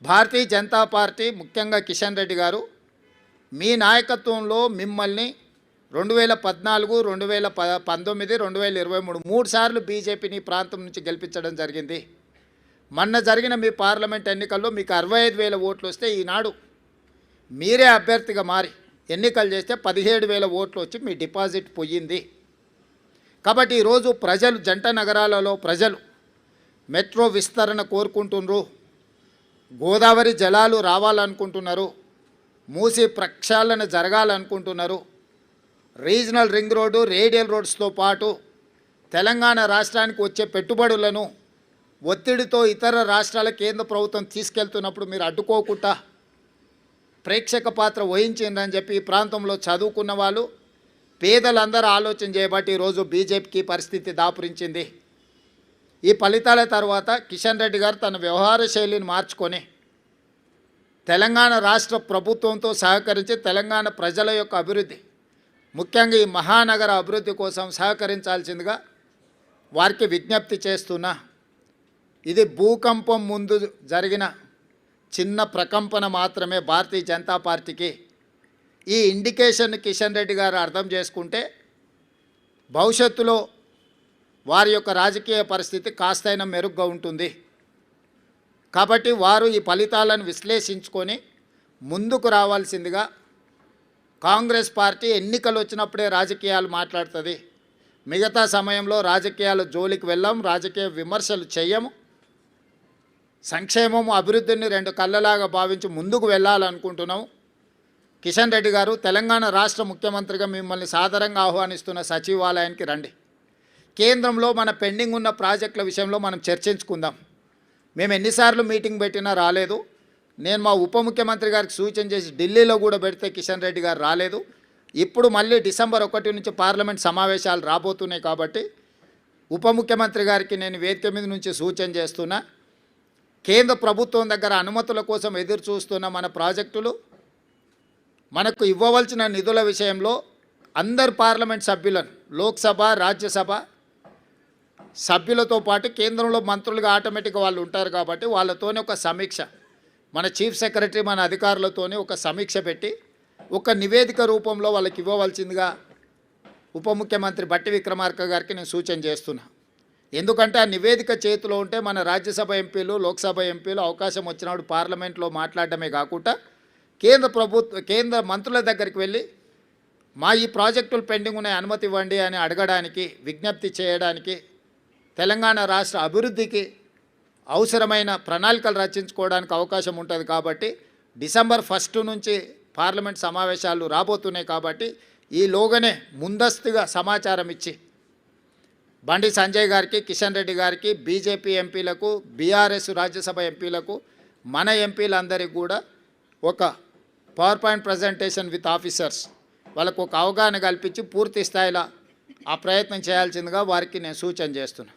Bharatiya Janata party ముఖ్యంగా కిషన్ రెడ్డి గారు మీ నాయకత్వంలో మిమ్మల్ని 2014, 2019, 2023 మూడు సార్లు బీజేపీని ప్రాంతం నుంచి గెలిపించడం జరిగింది. మొన్న జరిగిన మీ పార్లమెంట్ ఎన్నికల్లో మీకు 65,000 ఓట్లు వస్తే ఈనాడు మీరే అభ్యర్థిగా మారి ఎన్నికలు చేస్తే 17,000 ఓట్లు వచ్చి మీ డిపాజిట్ పోయింది. కాబట్టి ఈరోజు ప్రజలు జంట నగరాలలో ప్రజలు మెట్రో విస్తరణ కోరుకుంటున్నారు, గోదావరి జలాలు రావాలనుకుంటున్నారు, మూసి ప్రక్షాళన జరగాలనుకుంటున్నారు, రీజనల్ రింగ్ రోడ్డు రేడియల్ రోడ్స్తో పాటు తెలంగాణ రాష్ట్రానికి వచ్చే పెట్టుబడులను ఒత్తిడితో ఇతర రాష్ట్రాల కేంద్ర ప్రభుత్వం తీసుకెళ్తున్నప్పుడు మీరు అడ్డుకోకుండా ప్రేక్షక పాత్ర వహించిందని చెప్పి ఈ ప్రాంతంలో చదువుకున్న వాళ్ళు పేదలందరూ ఆలోచన చేయబట్టి ఈరోజు బీజేపీకి పరిస్థితి దాపురించింది. ఈ ఫలితాల తర్వాత కిషన్ రెడ్డి గారు తన వ్యవహార శైలిని మార్చుకొని తెలంగాణ రాష్ట్ర ప్రభుత్వంతో సహకరించి తెలంగాణ ప్రజల యొక్క అభివృద్ధి, ముఖ్యంగా ఈ మహానగర అభివృద్ధి కోసం సహకరించాల్సిందిగా వారికి విజ్ఞప్తి చేస్తున్నా. ఇది భూకంపం ముందు జరిగిన చిన్న ప్రకంపన మాత్రమే భారతీయ జనతా పార్టీకి. ఈ ఇండికేషన్ కిషన్ రెడ్డి గారు అర్థం చేసుకుంటే భవిష్యత్తులో వారి యొక్క రాజకీయ పరిస్థితి కాస్తైనా మెరుగ్గా ఉంటుంది. కాబట్టి వారు ఈ ఫలితాలను విశ్లేషించుకొని ముందుకు రావాల్సిందిగా, కాంగ్రెస్ పార్టీ ఎన్నికలు వచ్చినప్పుడే రాజకీయాలు మాట్లాడుతుంది, మిగతా సమయంలో రాజకీయాల జోలికి వెళ్ళాం, రాజకీయ విమర్శలు చేయము, సంక్షేమము అభివృద్ధిని రెండు కళ్ళలాగా భావించి ముందుకు వెళ్ళాలనుకుంటున్నాము. కిషన్ రెడ్డి గారు, తెలంగాణ రాష్ట్ర ముఖ్యమంత్రిగా మిమ్మల్ని సాదరంగా ఆహ్వానిస్తున్న సచివాలయానికి రండి. కేంద్రంలో మన పెండింగ్ ఉన్న ప్రాజెక్టుల విషయంలో మనం చర్చించుకుందాం. మేము ఎన్నిసార్లు మీటింగ్ పెట్టినా రాలేదు. నేను మా ఉప ముఖ్యమంత్రి గారికి సూచన చేసి ఢిల్లీలో కూడా పెడితే కిషన్ రెడ్డి గారు రాలేదు. ఇప్పుడు మళ్ళీ డిసెంబర్ 1 నుంచి పార్లమెంట్ సమావేశాలు రాబోతున్నాయి కాబట్టి ఉప ముఖ్యమంత్రి గారికి నేను వేదిక మీద నుంచి సూచన చేస్తున్నా. కేంద్ర ప్రభుత్వం దగ్గర అనుమతుల కోసం ఎదురు చూస్తున్న మన ప్రాజెక్టులు, మనకు ఇవ్వవలసిన నిధుల విషయంలో అందరు పార్లమెంట్ సభ్యులను, లోక్సభ రాజ్యసభ సభ్యులతో పాటు కేంద్రంలో మంత్రులుగా ఆటోమేటిక్గా వాళ్ళు ఉంటారు కాబట్టి వాళ్ళతోనే ఒక సమీక్ష, మన చీఫ్ సెక్రటరీ మన అధికారులతోనే ఒక సమీక్ష పెట్టి ఒక నివేదిక రూపంలో వాళ్ళకి ఇవ్వవలసిందిగా ఉప ముఖ్యమంత్రి బట్టి విక్రమార్క గారికి నేను సూచన చేస్తున్నా. ఎందుకంటే ఆ నివేదిక చేతిలో ఉంటే మన రాజ్యసభ ఎంపీలు, లోక్సభ ఎంపీలు అవకాశం వచ్చినప్పుడు పార్లమెంట్లో మాట్లాడటమే కాకుండా కేంద్ర మంత్రుల దగ్గరికి వెళ్ళి మా ఈ ప్రాజెక్టులు పెండింగ్ ఉన్నాయి, అనుమతి ఇవ్వండి అని అడగడానికి, విజ్ఞప్తి చేయడానికి, తెలంగాణ రాష్ట్ర అభివృద్ధికి అవసరమైన ప్రణాళికలు రచించుకోవడానికి అవకాశం ఉంటుంది. కాబట్టి డిసెంబర్ 1 నుంచి పార్లమెంట్ సమావేశాలు రాబోతున్నాయి కాబట్టి ఈలోగానే ముందస్తుగా సమాచారం ఇచ్చి బండి సంజయ్ గారికి, కిషన్ రెడ్డి గారికి, బీజేపీ ఎంపీలకు, బీఆర్ఎస్ రాజ్యసభ ఎంపీలకు, మన ఎంపీలందరికీ కూడా ఒక power point presentation with officers వాళ్ళకు ఒక అవగాహన కల్పించి పూర్తి స్థాయిలో ఆ ప్రయత్నం చేయాల్సిందిగా వారికి నేను సూచన చేస్తున్నాను.